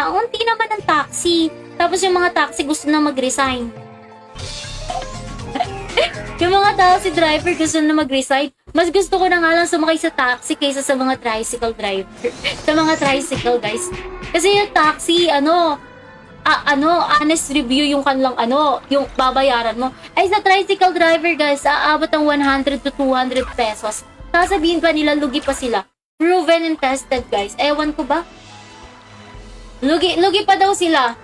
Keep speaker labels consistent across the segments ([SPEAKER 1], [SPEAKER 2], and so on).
[SPEAKER 1] ang unti naman ng taxi. Tapos yung mga taxi gusto na mag-resign. Yung mga taxi driver gusto na mag-resign. Mas gusto ko na nga lang sumakay sa taxi kaysa sa mga tricycle driver. Sa mga tricycle, guys. Kasi yung taxi, honest review yung kanilang yung babayaran mo. Ay, sa tricycle driver, guys, aabot ng 100 to 200 pesos. Sasabihin pa nila, lugi pa sila. Proven and tested, guys. Ewan ko ba? Lugi pa daw sila.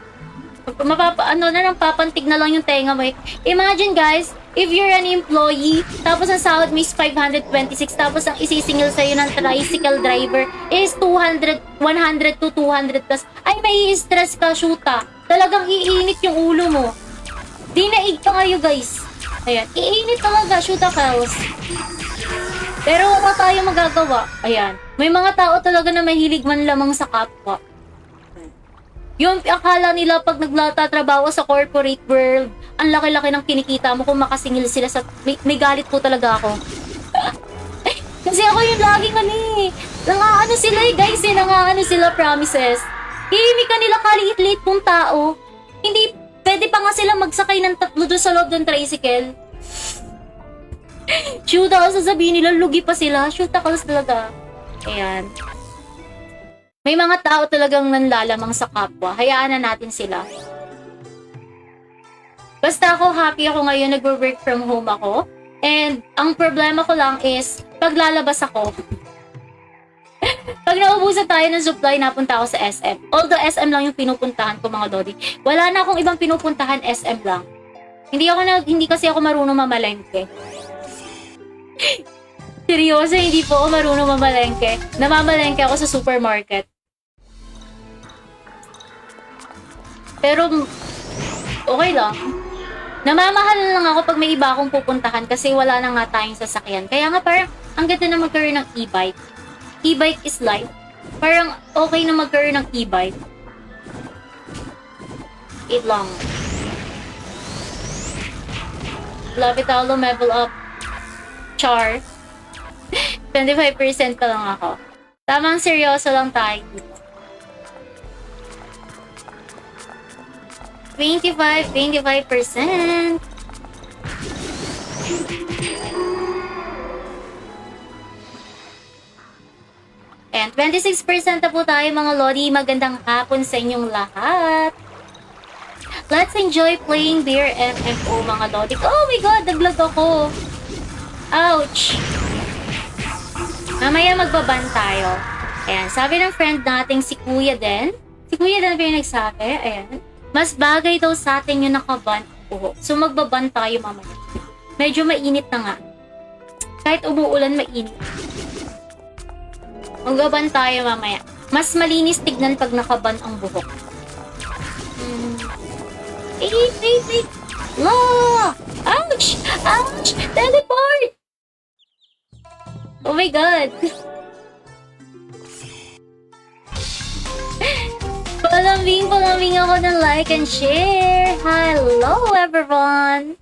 [SPEAKER 1] Papantig na lang yung tenga mo eh. Imagine, guys, if you're an employee, tapos ang sahod mo is 526, tapos ang isisingil sa'yo ng tricycle driver is 100 to 200 plus. Ay, may stress ka, shoota. Talagang iinit yung ulo mo. Di naig pa kayo, guys. Ayan, iinit talaga, shoota, Kels. Pero wala tayo magagawa. Ayan, may mga tao talaga na mahilig man lamang sa kapwa. Yung akala nila pag nagtatrabaho sa corporate world, ang laki-laki ng kinikita mo kung makasingil sila sa... May galit po talaga ako. Kasi ako yung laging nangaano sila guys nangaano sila promises. Hihimik ka nila kaliit-liit pong tao. Hindi, pwede pa nga sila magsakay ng tatlo doon sa loob ng tricycle. Shoot ako, sasabihin nila, lugi pa sila. Shoot ako talaga. Ayan. May mga tao talagang nanlalamang sa kapwa. Hayaan na natin sila. Basta ako, happy ako ngayon, nag-work from home ako. And ang problema ko lang is, paglalabas ako. Pag naubusan tayo ng supply, napunta ako sa SM. Although SM lang yung pinupuntahan ko, mga lodi. Wala na akong ibang pinupuntahan, SM lang. Hindi kasi ako marunong mamalengke. Seryoso, hindi po ako marunong mamalengke. Namamalengke ako sa supermarket. Pero, okay lang. Namamahal lang ako pag may iba akong pupuntahan kasi wala na nga tayong sasakyan. Kaya nga parang, ang ganda na magkaroon ng e-bike. E-bike is life. Parang, okay na magkaroon ng e-bike. It lang. Love it all, level up. Char. 25% pa lang ako. Tamang seryoso lang tayo. 25%. And 26% na po tayo, mga lodi. Magandang hapon sa inyong lahat. Let's enjoy playing Beer MMO, mga lodi. Oh my god, naglag ako. Ouch. Mamaya magbaban tayo. Ayan, sabi ng friend nating si Kuya Den. Si Kuya Den pa yung nagsabi. Ayan. Mas bagay daw sa atin yung nakaban. So magbaban tayo mamaya. Medyo mainit na nga. Kahit umuulan, mainit. Magbaban tayo mamaya. Mas malinis tignan pag nakaban ang buhok. Wait. La! Ouch! Ouch! Teleport! Oh my god! Palambing ako ng like and share. Hello everyone.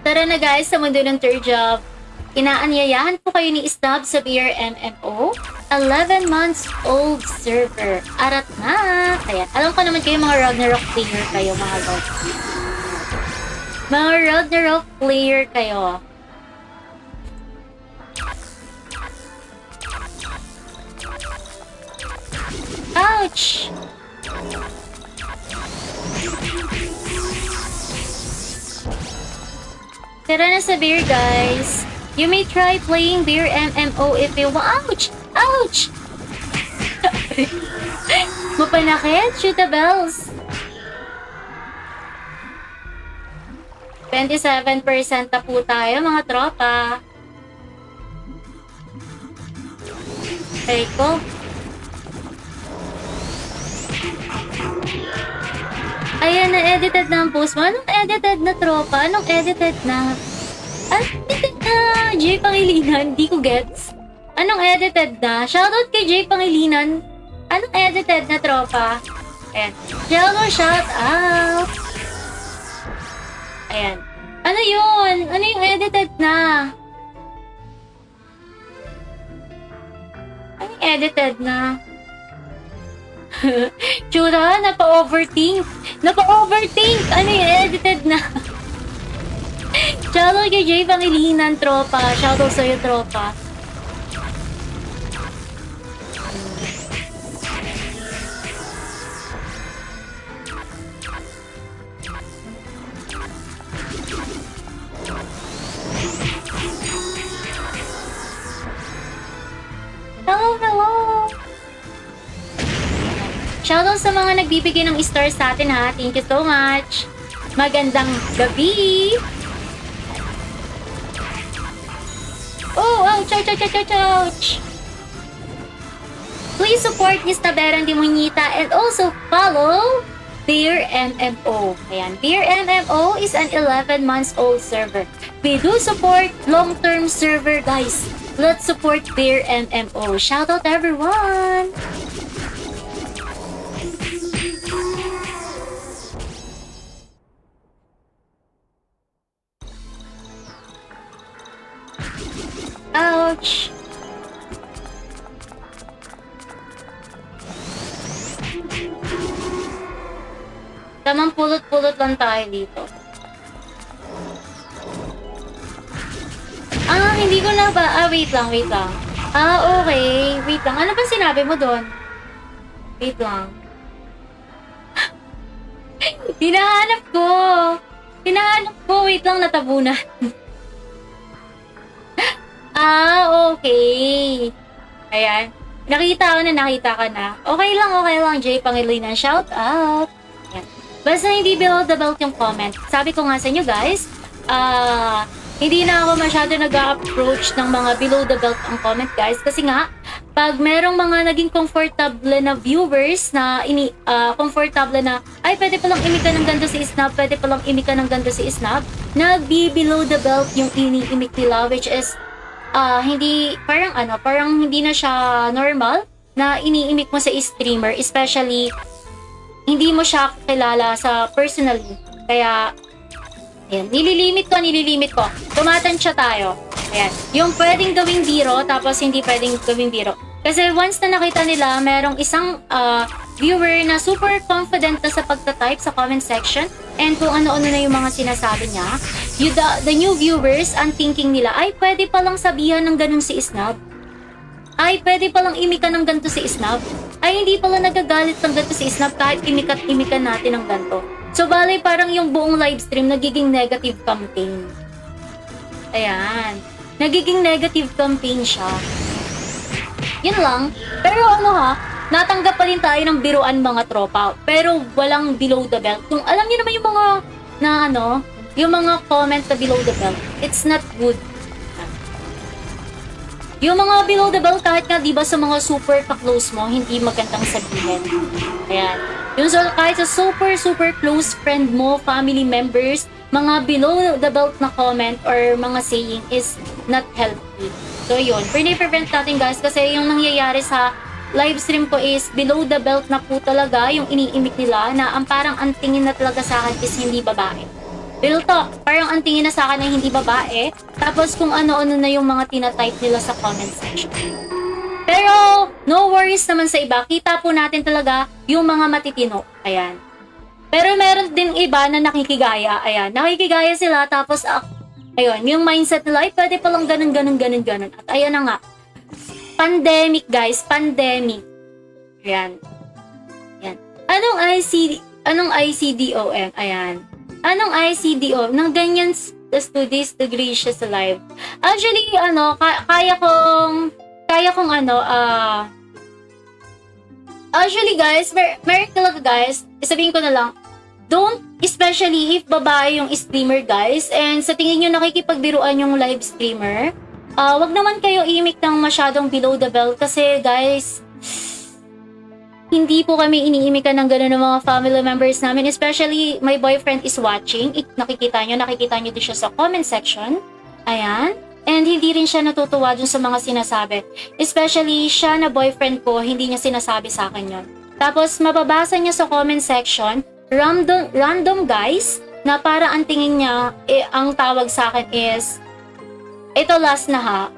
[SPEAKER 1] Tara na guys sa mundo ng third job. Inaanyayahan po kayo ni Stab sa Beer MMO. 11 months old server. Arat na. Kaya alam ko naman kayo mga Ragnarok player kayo, mga lord. Mga Ragnarok player kayo. Ouch! Tara na sa beer, guys. You may try playing Beer MMO if you want. Ouch! Ouch! Mapanakit? Shoot the bells. 27% na po tayo, mga tropa. Ay ko. Ayan, na-edited na ang post mo. Anong edited na, tropa? Anong edited na? Edited na? Jay Pangilinan? Di ko gets. Anong edited na? Shoutout kay Jay Pangilinan. Anong edited na, tropa? Ayan. Shout out. Ayan. Ano yun? Ano yung edited na? edited na. Tsura, napa-overthink. Napa-overthink! Ano yung edited na? Shoutout kay Jay Pangilinan, tropa. Shoutout sa'yo, tropa. Hello! Shoutout sa mga nagbibigay ng stars sa atin ha. Thank you so much. Magandang gabi! Oh, ouch, ouch, ouch, ouch, ouch! Please support Miss Taberang Demonita and also follow Beer MMO. Ayan, Beer MMO is an 11 months old server. We do support long-term server, guys. Let's support Beer MMO. Shout out everyone! Ouch! Tamang pulot-pulot lang tayo dito. Hindi ko na ba? Wait lang. Okay. Wait lang. Ano ba sinabi mo doon? Wait lang. Hinahanap ko. Wait lang, natabunan. Okay. Ayan. Nakita ka na. Okay lang, Jay Pangilinan. Shout out. Ayan. Basta hindi below the belt yung comment. Sabi ko nga sa inyo, guys, hindi na ako masyado nag-approach ng mga below the belt ang comment, guys. Kasi nga, pag merong mga naging comfortable na viewers na comfortable na, ay, pwede palang imika ng ganito si Snap, nagbi-below the belt yung ini-imik nila, which is, parang hindi na siya normal na iniimik mo sa streamer, especially, hindi mo siya kilala sa personally. Kaya, ayan, nililimit ko. Tumatansya tayo. Ayan. Yung pwedeng gawing biro, tapos hindi pwedeng gawing biro. Kasi once na nakita nila, merong isang viewer na super confident na sa pagta-type sa comment section, and kung ano-ano na yung mga sinasabi niya, the new viewers, ang thinking nila, ay, pwede palang sabihan ng ganun si Snap. Ay, pwede palang imika ng ganito si Snap. Ay, hindi pala nagagalit ng ganito si Snap kahit imikat-imikan natin ng ganito. So, bale, parang yung buong livestream nagiging negative campaign. Ayan. Nagiging negative campaign siya. Yun lang. Pero natanggap pa rin tayo ng biruan mga tropa. Pero walang below the belt. Kung alam niyo naman yung mga, yung mga comment na below the belt, it's not good. Yung mga below the belt, kahit nga diba sa mga super ka-close mo, hindi magandang sabihin. Ayan. Yung kahit sa super close friend mo, family members, mga below the belt na comment or mga saying is not healthy. So yun, prevent natin, guys, kasi yung nangyayari sa live stream ko is below the belt na po talaga yung iniimik nila na parang ang tingin na talaga sa akin is hindi babae. Real talk, parang ang tingin na sa akin ay hindi babae, tapos kung ano-ano na yung mga tina-type nila sa comment section. Pero, no worries naman sa iba. Kita po natin talaga yung mga matitino. Ayan. Pero meron din iba na nakikigaya. Ayan. Nakikigaya sila. Tapos, ayun. Yung mindset nila, ay pwede palang ganun. At ayan na nga. Pandemic, guys. Pandemic. Ayan. Ayan. Anong ICDOM? Ayan. Anong ICDO? Nang ganyan to this degree siya sa live. Actually, actually, guys, meron talaga, guys, sabihin ko na lang, don't, especially if babae yung streamer, guys, and sa tingin nyo nakikipagbiruan yung live streamer, wag naman kayo imik ng masyadong below the belt kasi, guys, hindi po kami iniimikan ng gano'n ng mga family members namin, especially my boyfriend is watching. Nakikita nyo din siya sa comment section. Ayan. And hindi rin siya natutuwa dun sa mga sinasabi. Especially siya na boyfriend ko, hindi niya sinasabi sa akin yun. Tapos mababasa niya sa comment section, random guys, na para ang tingin niya, ang tawag sa akin is, ito last na